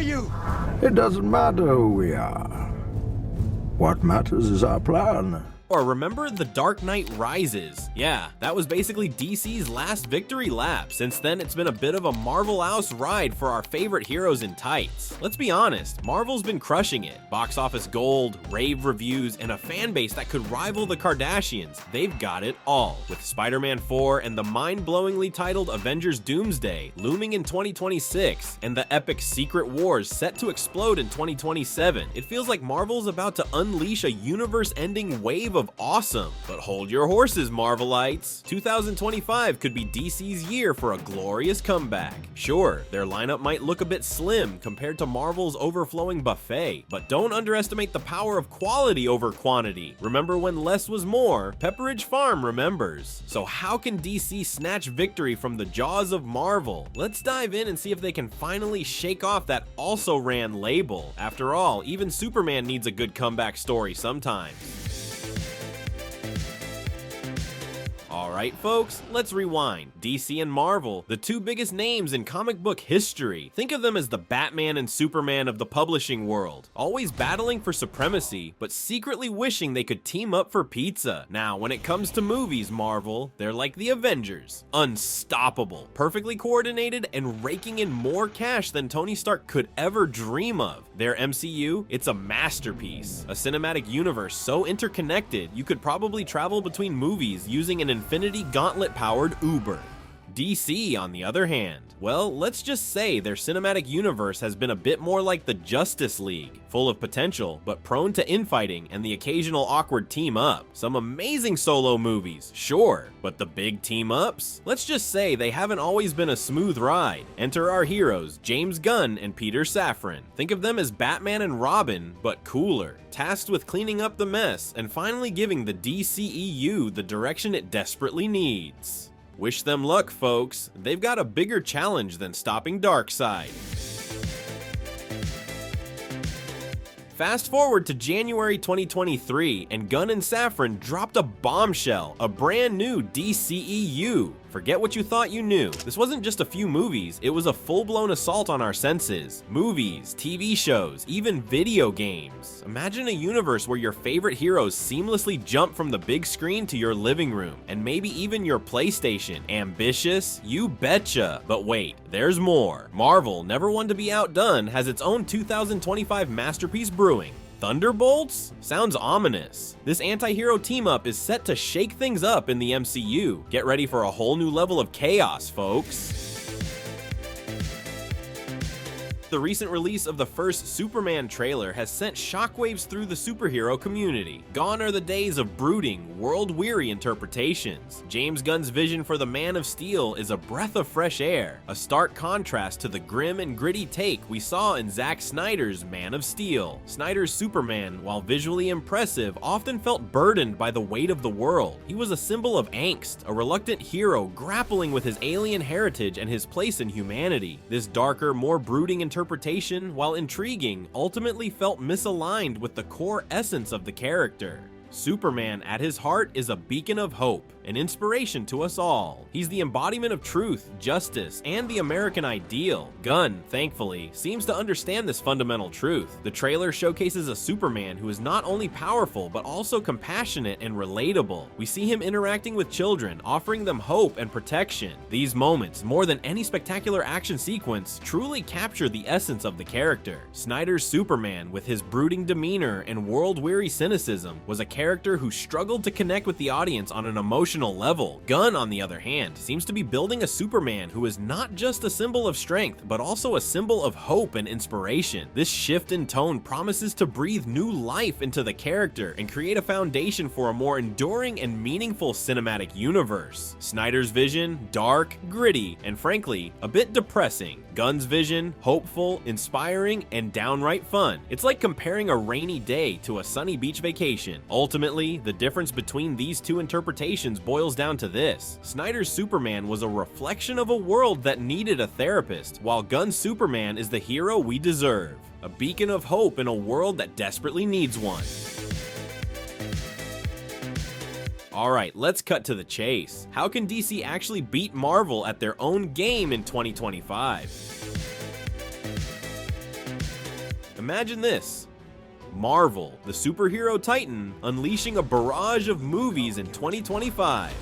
you? It doesn't matter who we are. What matters is our plan. Or remember The Dark Knight Rises? Yeah, that was basically DC's last victory lap. Since then, it's been a bit of a Marvel-house ride for our favorite heroes in tights. Let's be honest, Marvel's been crushing it. Box office gold, rave reviews, and a fan base that could rival the Kardashians. They've got it all. With Spider-Man 4 and the mind-blowingly titled Avengers Doomsday looming in 2026, and the epic Secret Wars set to explode in 2027, it feels like Marvel's about to unleash a universe-ending wave of awesome. But hold your horses, Marvelites. 2025 could be DC's year for a glorious comeback. Sure, their lineup might look a bit slim compared to Marvel's overflowing buffet, but don't underestimate the power of quality over quantity. Remember when less was more? Pepperidge Farm remembers. So how can DC snatch victory from the jaws of Marvel? Let's dive in and see if they can finally shake off that also-ran label. After all, even Superman needs a good comeback story sometimes. Alright folks, let's rewind. DC and Marvel, the two biggest names in comic book history. Think of them as the Batman and Superman of the publishing world, always battling for supremacy, but secretly wishing they could team up for pizza. Now, when it comes to movies, Marvel, they're like the Avengers. Unstoppable, perfectly coordinated, and raking in more cash than Tony Stark could ever dream of. Their MCU, it's a masterpiece. A cinematic universe so interconnected, you could probably travel between movies using an Infinity Gauntlet-powered Uber. DC, on the other hand, well, let's just say their cinematic universe has been a bit more like the Justice League, full of potential, but prone to infighting and the occasional awkward team-up. Some amazing solo movies, sure, but the big team-ups? Let's just say they haven't always been a smooth ride. Enter our heroes, James Gunn and Peter Safran. Think of them as Batman and Robin, but cooler, tasked with cleaning up the mess and finally giving the DCEU the direction it desperately needs. Wish them luck, folks. They've got a bigger challenge than stopping Darkseid. Fast forward to January 2023, and Gunn and Safran dropped a bombshell, a brand new DCEU. Forget what you thought you knew. This wasn't just a few movies, it was a full-blown assault on our senses. Movies, TV shows, even video games. Imagine a universe where your favorite heroes seamlessly jump from the big screen to your living room, and maybe even your PlayStation. Ambitious? You betcha. But wait, there's more. Marvel, never one to be outdone, has its own 2025 masterpiece brewing. Thunderbolts? Sounds ominous. This anti-hero team-up is set to shake things up in the MCU. Get ready for a whole new level of chaos, folks. The recent release of the first Superman trailer has sent shockwaves through the superhero community. Gone are the days of brooding, world-weary interpretations. James Gunn's vision for the Man of Steel is a breath of fresh air, a stark contrast to the grim and gritty take we saw in Zack Snyder's Man of Steel. Snyder's Superman, while visually impressive, often felt burdened by the weight of the world. He was a symbol of angst, a reluctant hero grappling with his alien heritage and his place in humanity. This darker, more brooding interpretation, while intriguing, ultimately felt misaligned with the core essence of the character. Superman, at his heart, is a beacon of hope, an inspiration to us all. He's the embodiment of truth, justice, and the American ideal. Gunn, thankfully, seems to understand this fundamental truth. The trailer showcases a Superman who is not only powerful, but also compassionate and relatable. We see him interacting with children, offering them hope and protection. These moments, more than any spectacular action sequence, truly capture the essence of the character. Snyder's Superman, with his brooding demeanor and world-weary cynicism, was a character who struggled to connect with the audience on an emotional level. Gunn, on the other hand, seems to be building a Superman who is not just a symbol of strength, but also a symbol of hope and inspiration. This shift in tone promises to breathe new life into the character and create a foundation for a more enduring and meaningful cinematic universe. Snyder's vision, dark, gritty, and frankly, a bit depressing. Gunn's vision, hopeful, inspiring, and downright fun. It's like comparing a rainy day to a sunny beach vacation. Ultimately, the difference between these two interpretations boils down to this. Snyder's Superman was a reflection of a world that needed a therapist, while Gunn's Superman is the hero we deserve. A beacon of hope in a world that desperately needs one. Alright, let's cut to the chase. How can DC actually beat Marvel at their own game in 2025? Imagine this. Marvel, the superhero titan, unleashing a barrage of movies in 2025.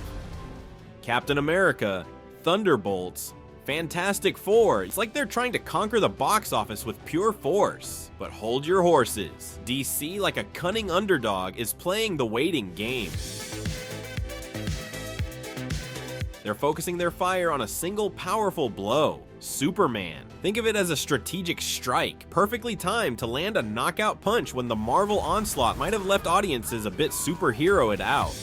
Captain America, Thunderbolts, Fantastic Four. It's like they're trying to conquer the box office with pure force. But hold your horses. DC, like a cunning underdog, is playing the waiting game. They're focusing their fire on a single powerful blow, Superman. Think of it as a strategic strike, perfectly timed to land a knockout punch when the Marvel onslaught might have left audiences a bit superheroed out.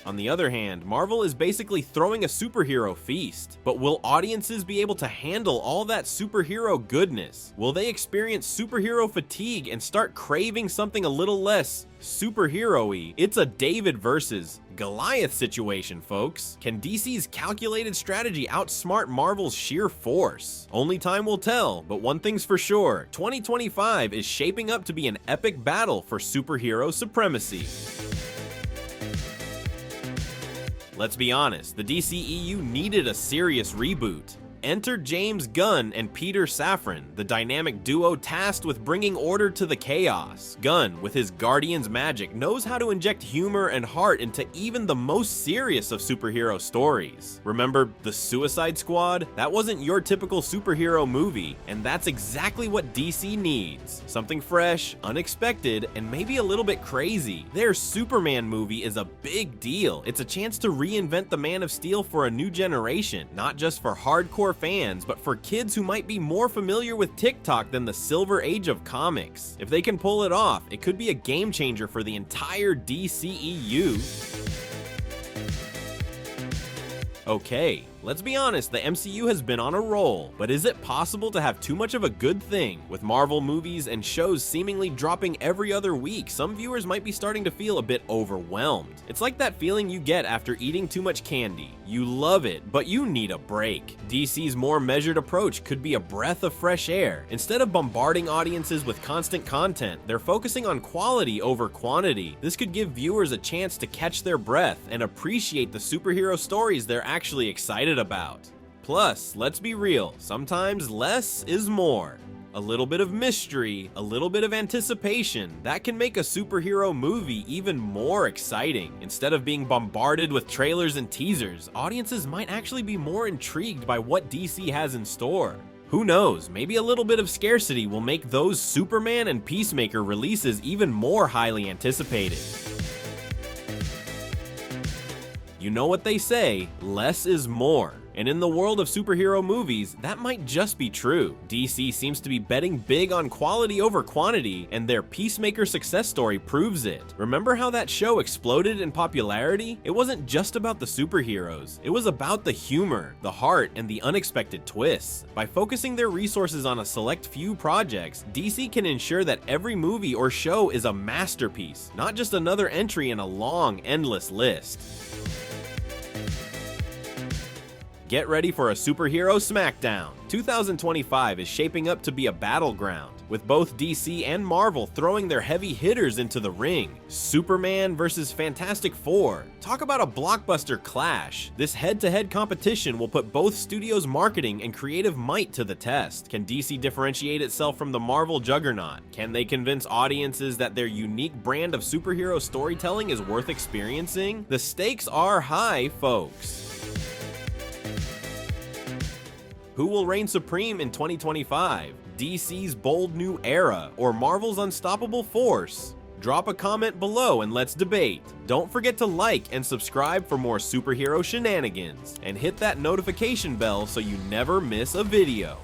On the other hand, Marvel is basically throwing a superhero feast. But will audiences be able to handle all that superhero goodness? Will they experience superhero fatigue and start craving something a little less superhero-y? It's a David versus Goliath situation, folks. Can DC's calculated strategy outsmart Marvel's sheer force? Only time will tell, but one thing's for sure, 2025 is shaping up to be an epic battle for superhero supremacy. Let's be honest, the DCEU needed a serious reboot. Enter James Gunn and Peter Safran, the dynamic duo tasked with bringing order to the chaos. Gunn, with his Guardians magic, knows how to inject humor and heart into even the most serious of superhero stories. Remember The Suicide Squad? That wasn't your typical superhero movie, and that's exactly what DC needs. Something fresh, unexpected, and maybe a little bit crazy. Their Superman movie is a big deal. It's a chance to reinvent the Man of Steel for a new generation, not just for hardcore fans, but for kids who might be more familiar with TikTok than the silver age of comics. If they can pull it off, it could be a game changer for the entire DCEU. Okay, let's be honest, the MCU has been on a roll, but is it possible to have too much of a good thing? With Marvel movies and shows seemingly dropping every other week, some viewers might be starting to feel a bit overwhelmed. It's like that feeling you get after eating too much candy. You love it, but you need a break. DC's more measured approach could be a breath of fresh air. Instead of bombarding audiences with constant content, they're focusing on quality over quantity. This could give viewers a chance to catch their breath and appreciate the superhero stories they're actually excited about. Plus, let's be real, sometimes less is more. A little bit of mystery, a little bit of anticipation, that can make a superhero movie even more exciting. Instead of being bombarded with trailers and teasers, audiences might actually be more intrigued by what DC has in store. Who knows, maybe a little bit of scarcity will make those Superman and Peacemaker releases even more highly anticipated. You know what they say, less is more. And in the world of superhero movies, that might just be true. DC seems to be betting big on quality over quantity, and their Peacemaker success story proves it. Remember how that show exploded in popularity? It wasn't just about the superheroes. It was about the humor, the heart, and the unexpected twists. By focusing their resources on a select few projects, DC can ensure that every movie or show is a masterpiece, not just another entry in a long, endless list. Get ready for a superhero smackdown. 2025 is shaping up to be a battleground, with both DC and Marvel throwing their heavy hitters into the ring. Superman versus Fantastic Four. Talk about a blockbuster clash. This head-to-head competition will put both studios' marketing and creative might to the test. Can DC differentiate itself from the Marvel juggernaut? Can they convince audiences that their unique brand of superhero storytelling is worth experiencing? The stakes are high, folks. Who will reign supreme in 2025? DC's bold new era or Marvel's unstoppable force? Drop a comment below and let's debate. Don't forget to like and subscribe for more superhero shenanigans, and hit that notification bell so you never miss a video.